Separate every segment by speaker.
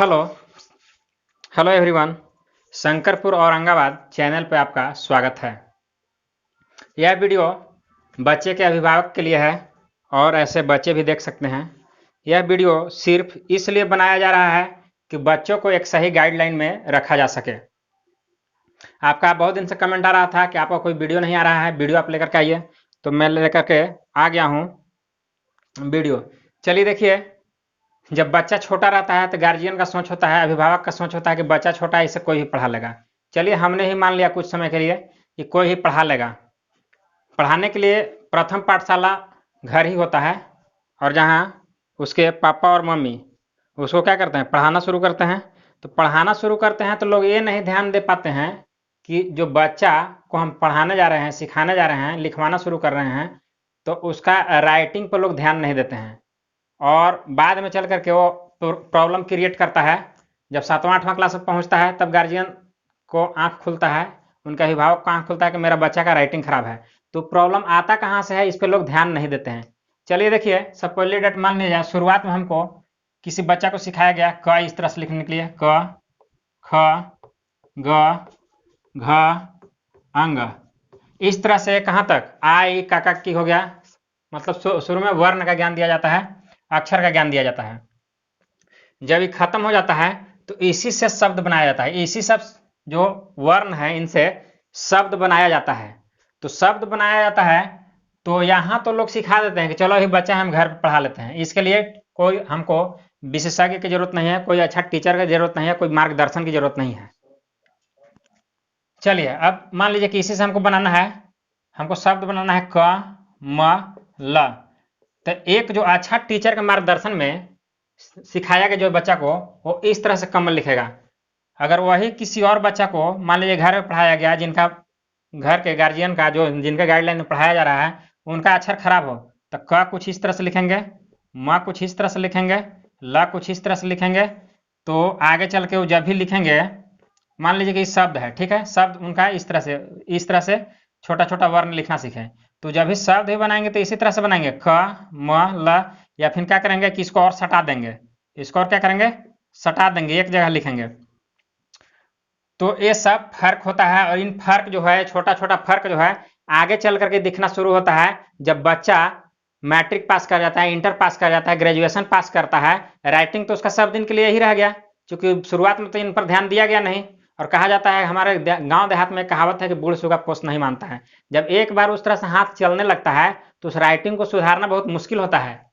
Speaker 1: Hello hello everyone. Shankarpur Aurangabad channel पर आपका स्वागत है। यह वीडियो बच्चे के अभिभावक के लिए है और ऐसे बच्चे भी देख सकते हैं। यह वीडियो सिर्फ इसलिए बनाया जा रहा है कि बच्चों को एक सही गाइडलाइन में रखा जा सके। आपका बहुत दिन से कमेंट आ रहा था कि आपका कोई वीडियो नहीं आ रहा है, वीडियो आप लेकर के आइए, तो मैं लेकर के आ गया हूँ वीडियो। चलिए देखिए, जब बच्चा छोटा रहता है तो गार्जियन का सोच होता है, अभिभावक का सोच होता है कि बच्चा छोटा है, इसे कोई भी पढ़ा लेगा। चलिए हमने ही मान लिया कुछ समय के लिए कि कोई ही पढ़ा लेगा। पढ़ाने के लिए प्रथम पाठशाला घर ही होता है, और जहाँ उसके पापा और मम्मी उसको क्या करते हैं, पढ़ाना शुरू करते हैं। तो पढ़ाना शुरू करते हैं तो लोग ये नहीं ध्यान दे पाते हैं कि जो बच्चा को हम पढ़ाने जा रहे हैं, सिखाने जा रहे हैं, लिखवाना शुरू कर रहे हैं, तो उसका राइटिंग पर लोग ध्यान नहीं देते हैं। और बाद में चल करके वो प्रॉब्लम क्रिएट करता है। जब 7वां-8वां क्लास में पहुंचता है तब गार्जियन को आंख खुलता है, उनके अभिभावक को आंख खुलता है कि मेरा बच्चा का राइटिंग खराब है। तो प्रॉब्लम आता कहाँ से है, इस पर लोग ध्यान नहीं देते हैं। चलिए देखिए, सब पहले डेट मान लिया जाए, शुरुआत में हमको किसी बच्चा को सिखाया गया क इस तरह से लिखने के लिए, क ख ग घ अंग, इस तरह से कहाँ तक आ ई काका की हो गया। मतलब शुरू में वर्ण का ज्ञान दिया जाता है, अक्षर का ज्ञान दिया जाता है। जब ये खत्म हो जाता है तो इसी से शब्द बनाया जाता है, इसी सब जो वर्ण है इनसे शब्द बनाया जाता है। तो शब्द बनाया जाता है तो यहाँ तो लोग सिखा देते हैं कि चलो अभी बच्चा हम घर पर पढ़ा लेते हैं। इसके लिए कोई हमको विशेषज्ञ की जरूरत नहीं है, कोई अच्छा टीचर की जरूरत नहीं है, कोई मार्गदर्शन की जरूरत नहीं है। चलिए अब मान लीजिए कि इसी से हमको बनाना है, हमको शब्द बनाना है क म ल। तो एक जो अच्छा टीचर के मार्गदर्शन में सिखाया गया जो बच्चा को, वो इस तरह से कमल लिखेगा। अगर वही किसी और बच्चा को मान लीजिए घर में पढ़ाया गया, जिनका घर के गार्जियन का जो जिनके गाइडलाइन में पढ़ाया जा रहा है, उनका अक्षर खराब हो, तो क कुछ इस तरह से लिखेंगे, म कुछ इस तरह से लिखेंगे, ल कुछ इस तरह से लिखेंगे। तो आगे चल के वो जब भी लिखेंगे, मान लीजिए कि शब्द है, ठीक है, शब्द उनका इस तरह से छोटा छोटा वर्ण लिखना सीखें। तो जब भी शब्द भी बनाएंगे तो इसी तरह से बनाएंगे, क म ल, या फिर क्या करेंगे कि इसको और सटा देंगे, इसको और क्या करेंगे, सटा देंगे, एक जगह लिखेंगे। तो ये सब फर्क होता है, और इन फर्क जो है, छोटा छोटा फर्क जो है, आगे चल करके दिखना शुरू होता है जब बच्चा मैट्रिक पास कर जाता है, इंटर पास कर जाता है, ग्रेजुएशन पास करता है। राइटिंग तो उसका सब दिन के लिए ही रह गया, क्योंकि शुरुआत में तो इन पर ध्यान दिया गया नहीं। और कहा जाता है, हमारे गांव देहात में कहावत है कि बूढ़ सूगा पोस्ट नहीं मानता है। जब एक बार उस तरह से हाथ चलने लगता है तो उस राइटिंग को सुधारना बहुत मुश्किल होता है।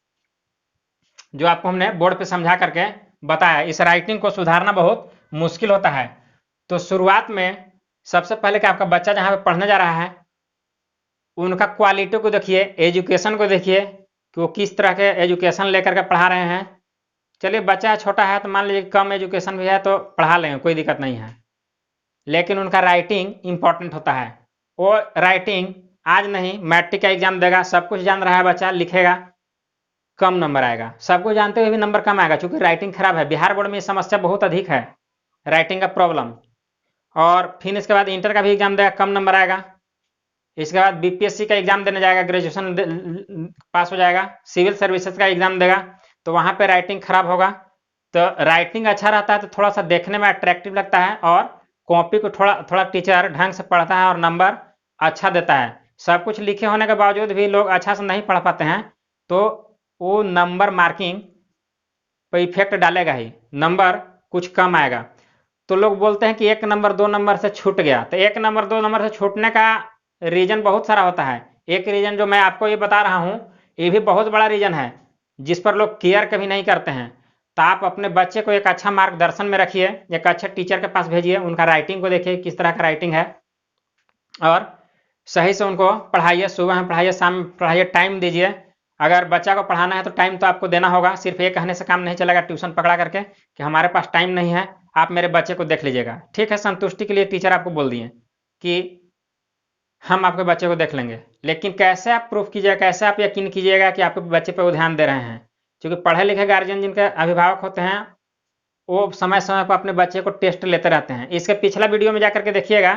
Speaker 1: जो आपको हमने बोर्ड पे समझा करके बताया, इस राइटिंग को सुधारना बहुत मुश्किल होता है। तो शुरुआत में सबसे पहले कि आपका बच्चा जहाँ पे पढ़ने जा रहा है, उनका क्वालिटी को देखिए, एजुकेशन को देखिए कि वो किस तरह के एजुकेशन लेकर के पढ़ा रहे हैं। चलिए बच्चा छोटा है तो मान लीजिए कम एजुकेशन भी है तो पढ़ा लेंगे, कोई दिक्कत नहीं है, लेकिन उनका राइटिंग इंपॉर्टेंट होता है। वो राइटिंग आज नहीं, मैट्रिक का एग्जाम देगा, सब कुछ जान रहा है बच्चा, लिखेगा, कम नंबर आएगा। सब कुछ जानते हुए भी नंबर कम आएगा, क्योंकि राइटिंग खराब है। बिहार बोर्ड में ये समस्या बहुत अधिक है, राइटिंग का प्रॉब्लम। और फिर इसके बाद इंटर का भी एग्जाम देगा, कम नंबर आएगा। इसके बाद बीपीएससी का एग्जाम देने जाएगा, ग्रेजुएशन पास हो जाएगा, सिविल सर्विसेज का एग्जाम देगा, तो वहां पे राइटिंग खराब होगा। तो राइटिंग अच्छा रहता है तो थोड़ा सा देखने में अट्रैक्टिव लगता है, और कॉपी को थोड़ा थोड़ा टीचर ढंग से पढ़ता है और नंबर अच्छा देता है। सब कुछ लिखे होने के बावजूद भी लोग अच्छा से नहीं पढ़ पाते हैं, तो वो नंबर मार्किंग पर इफेक्ट डालेगा ही, नंबर कुछ कम आएगा। तो लोग बोलते हैं कि 1 नंबर 2 नंबर से छूट गया। तो 1 नंबर 2 नंबर से छूटने का रीजन बहुत सारा होता है। एक रीजन जो मैं आपको ये बता रहा हूँ, ये भी बहुत बड़ा रीजन है, जिस पर लोग केयर कभी नहीं करते हैं। तो आप अपने बच्चे को एक अच्छा मार्गदर्शन में रखिए, एक अच्छे टीचर के पास भेजिए, उनका राइटिंग को देखिए किस तरह का राइटिंग है, और सही से उनको पढ़ाइए। सुबह में पढ़ाइए, शाम में पढ़ाइए, टाइम दीजिए। अगर बच्चा को पढ़ाना है तो टाइम तो आपको देना होगा, सिर्फ ये कहने से काम नहीं चलेगा ट्यूशन पकड़ा करके कि हमारे पास टाइम नहीं है, आप मेरे बच्चे को देख लीजिएगा। ठीक है, संतुष्टि के लिए टीचर आपको बोल दिए कि हम आपके बच्चे को देख लेंगे, लेकिन कैसे आप प्रूफ कीजिएगा, कैसे आप यकीन कीजिएगा कि आपके बच्चे पर वो ध्यान दे रहे हैं? क्योंकि पढ़े लिखे गार्जियन जिनके अभिभावक होते हैं, वो समय समय पर अपने बच्चे को टेस्ट लेते रहते हैं। इसके पिछला वीडियो में जाकर के देखिएगा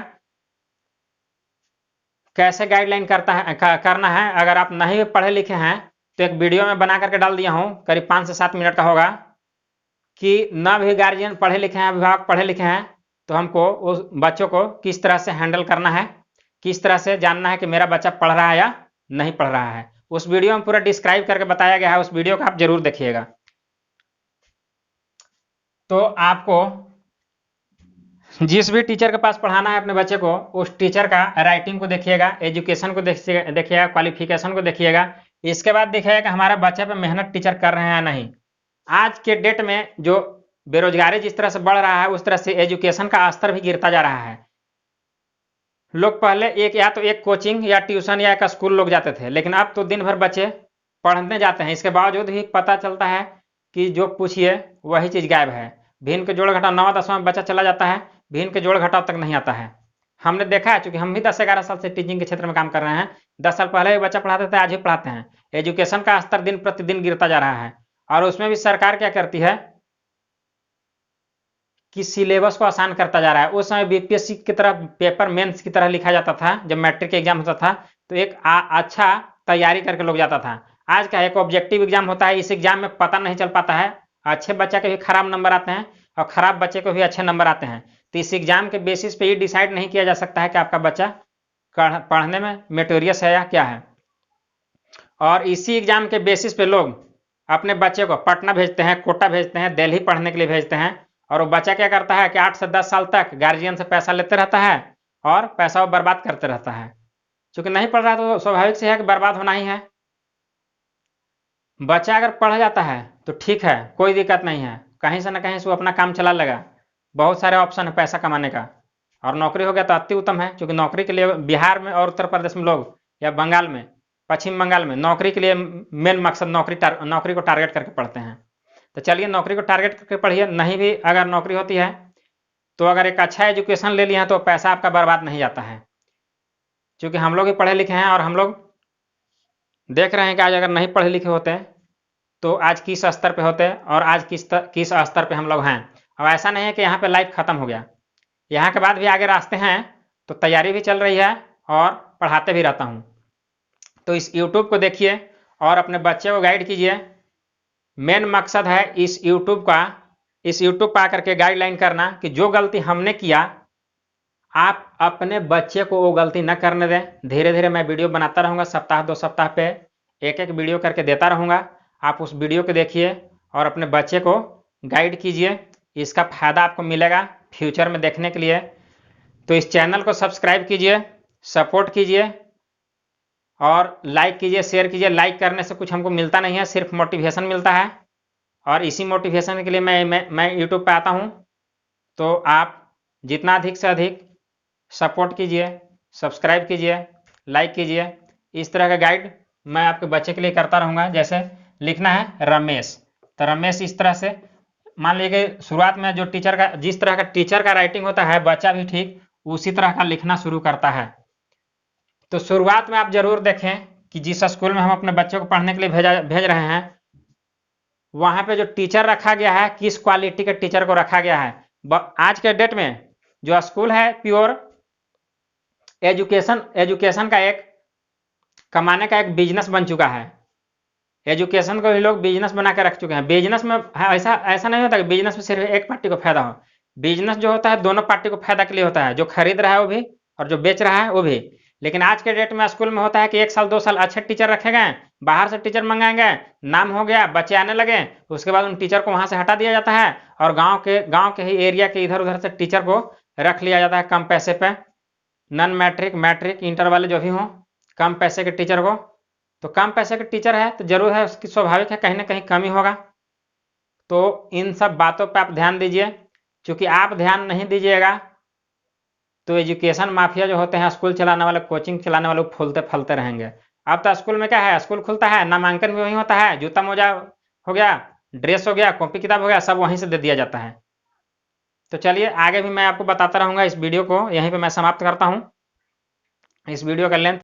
Speaker 1: कैसे गाइडलाइन करना है। अगर आप नहीं भी पढ़े लिखे हैं तो एक वीडियो में बना करके डाल दिया हूँ, करीब 5 से 7 मिनट का होगा, कि न भी गार्जियन पढ़े लिखे हैं, अभिभावक पढ़े लिखे हैं, तो हमको उस बच्चों को किस तरह से हैंडल करना है, किस तरह से जानना है कि मेरा बच्चा पढ़ रहा है या नहीं पढ़ रहा है, उस वीडियो में पूरा डिस्क्राइब करके बताया गया है। उस वीडियो को आप जरूर देखिएगा। तो आपको जिस भी टीचर के पास पढ़ाना है अपने बच्चे को, उस टीचर का राइटिंग को देखिएगा, एजुकेशन को देखिएगा, क्वालिफिकेशन को देखिएगा। इसके बाद देखिएगा कि हमारा बच्चा पे मेहनत टीचर कर रहे हैं या नहीं। आज के डेट में जो बेरोजगारी जिस तरह से बढ़ रहा है, उस तरह से एजुकेशन का स्तर भी गिरता जा रहा है। लोग पहले एक कोचिंग या ट्यूशन या एक स्कूल लोग जाते थे, लेकिन अब तो दिन भर बच्चे पढ़ने जाते हैं। इसके बावजूद भी पता चलता है कि जो पूछिए वही चीज़ गायब है। भिन्न के जोड़ घटाव 9वां 10वां में बच्चा चला जाता है, भिन्न के जोड़ घटाव तक नहीं आता है। हमने देखा है, चूंकि हम भी 10-11 साल से टीचिंग के क्षेत्र में काम कर रहे हैं। 10 साल पहले भी बच्चा पढ़ाते थे, आज भी पढ़ाते हैं। एजुकेशन का स्तर दिन प्रतिदिन गिरता जा रहा है, और उसमें भी सरकार क्या करती है कि सिलेबस को आसान करता जा रहा है। उस समय बीपीएससी की तरह पेपर मेंस की तरह लिखा जाता था, जब मैट्रिक एग्जाम होता था तो एक अच्छा तैयारी करके लोग जाता था। आज का एक ऑब्जेक्टिव एग्जाम होता है, इस एग्जाम में पता नहीं चल पाता है, अच्छे बच्चे के भी खराब नंबर आते हैं और खराब बच्चे को भी अच्छे नंबर आते हैं। तो इस एग्जाम के बेसिस पे ये डिसाइड नहीं किया जा सकता है कि आपका बच्चा पढ़ने में मेटोरियस है या क्या है। और इसी एग्जाम के बेसिस पे लोग अपने बच्चे को पटना भेजते हैं, कोटा भेजते हैं, दिल्ली पढ़ने के लिए भेजते हैं। और वो बच्चा क्या करता है कि 8 से 10 साल तक गार्जियन से पैसा लेते रहता है और पैसा वो बर्बाद करते रहता है। क्योंकि नहीं पढ़ रहा तो स्वाभाविक से है कि बर्बाद होना ही है। बच्चा अगर पढ़ जाता है तो ठीक है, कोई दिक्कत नहीं है, कहीं से ना कहीं से वो अपना काम चला लेगा। बहुत सारे ऑप्शन है पैसा कमाने का, और नौकरी हो गया तो अति उत्तम है। क्योंकि नौकरी के लिए बिहार में और उत्तर प्रदेश में लोग, या बंगाल में, पश्चिम बंगाल में नौकरी के लिए मेन मकसद नौकरी को टारगेट करके पढ़ते हैं। तो चलिए नौकरी को टारगेट करके पढ़िए। नहीं भी अगर नौकरी होती है तो अगर एक अच्छा एजुकेशन ले लिया तो पैसा आपका बर्बाद नहीं जाता है। क्योंकि हम लोग भी पढ़े लिखे हैं और हम लोग देख रहे हैं कि आज अगर नहीं पढ़े लिखे होते तो आज किस स्तर पे होते और आज किस स्तर पे हम लोग हैं। अब ऐसा नहीं है कि यहाँ पे लाइफ खत्म हो गया, यहाँ के बाद भी आगे रास्ते हैं। तो तैयारी भी चल रही है और पढ़ाते भी रहता हूँ। तो इस यूट्यूब को देखिए और अपने बच्चे को गाइड कीजिए। मेन मकसद है इस यूट्यूब पर आकर के गाइडलाइन करना कि जो गलती हमने किया आप अपने बच्चे को वो गलती न करने दें। धीरे धीरे मैं वीडियो बनाता रहूँगा, सप्ताह 2 सप्ताह पे एक वीडियो करके देता रहूँगा। आप उस वीडियो को देखिए और अपने बच्चे को गाइड कीजिए। इसका फायदा आपको मिलेगा फ्यूचर में देखने के लिए। तो इस चैनल को सब्सक्राइब कीजिए, सपोर्ट कीजिए और लाइक कीजिए, शेयर कीजिए। लाइक करने से कुछ हमको मिलता नहीं है, सिर्फ मोटिवेशन मिलता है। और इसी मोटिवेशन के लिए मैं यूट्यूब पे आता हूँ। तो आप जितना अधिक से अधिक सपोर्ट कीजिए, सब्सक्राइब कीजिए, लाइक कीजिए। इस तरह का गाइड मैं आपके बच्चे के लिए करता रहूँगा। जैसे लिखना है रमेश, तो रमेश इस तरह से मान लीजिए कि शुरुआत में जो जिस तरह का टीचर का राइटिंग होता है, बच्चा भी ठीक उसी तरह का लिखना शुरू करता है। तो शुरुआत में आप जरूर देखें कि जिस स्कूल में हम अपने बच्चों को पढ़ने के लिए भेज रहे हैं, वहां पे जो टीचर रखा गया है, किस क्वालिटी के टीचर को रखा गया है। आज के डेट में जो स्कूल है प्योर एजुकेशन का एक कमाने का एक बिजनेस बन चुका है। एजुकेशन को भी लोग बिजनेस बना के रख चुके हैं। बिजनेस में ऐसा नहीं होता कि बिजनेस में सिर्फ एक पार्टी को फायदा हो। बिजनेस जो होता है दोनों पार्टी को फायदा के लिए होता है, जो खरीद रहा है वो भी और जो बेच रहा है वो भी। लेकिन आज के डेट में स्कूल में होता है कि 1 साल 2 साल अच्छे टीचर रखे गए, बाहर से टीचर मंगाएंगे, नाम हो गया, बच्चे आने लगे, उसके बाद उन टीचर को वहां से हटा दिया जाता है और गांव के ही एरिया के इधर उधर से टीचर को रख लिया जाता है कम पैसे पे। नॉन मैट्रिक, मैट्रिक, इंटर वाले जो भी हों, कम पैसे के टीचर को। तो कम पैसे के टीचर है तो जरूर है, उसकी स्वाभाविक है कहीं ना कहीं कमी होगा। तो इन सब बातों पे आप ध्यान दीजिए। क्योंकि आप ध्यान नहीं दीजिएगा तो एजुकेशन माफिया जो होते हैं, स्कूल चलाने वाले, कोचिंग चलाने वाले, फूलते फलते रहेंगे। अब तो स्कूल में क्या है, स्कूल खुलता है, नामांकन भी वहीं होता है, जूता मोजा हो गया, ड्रेस हो गया, कॉपी किताब हो गया, सब वहीं से दे दिया जाता है। तो चलिए आगे भी मैं आपको बताता रहूंगा। इस वीडियो को यहीं पे मैं समाप्त करता हूँ। इस वीडियो का लेंथ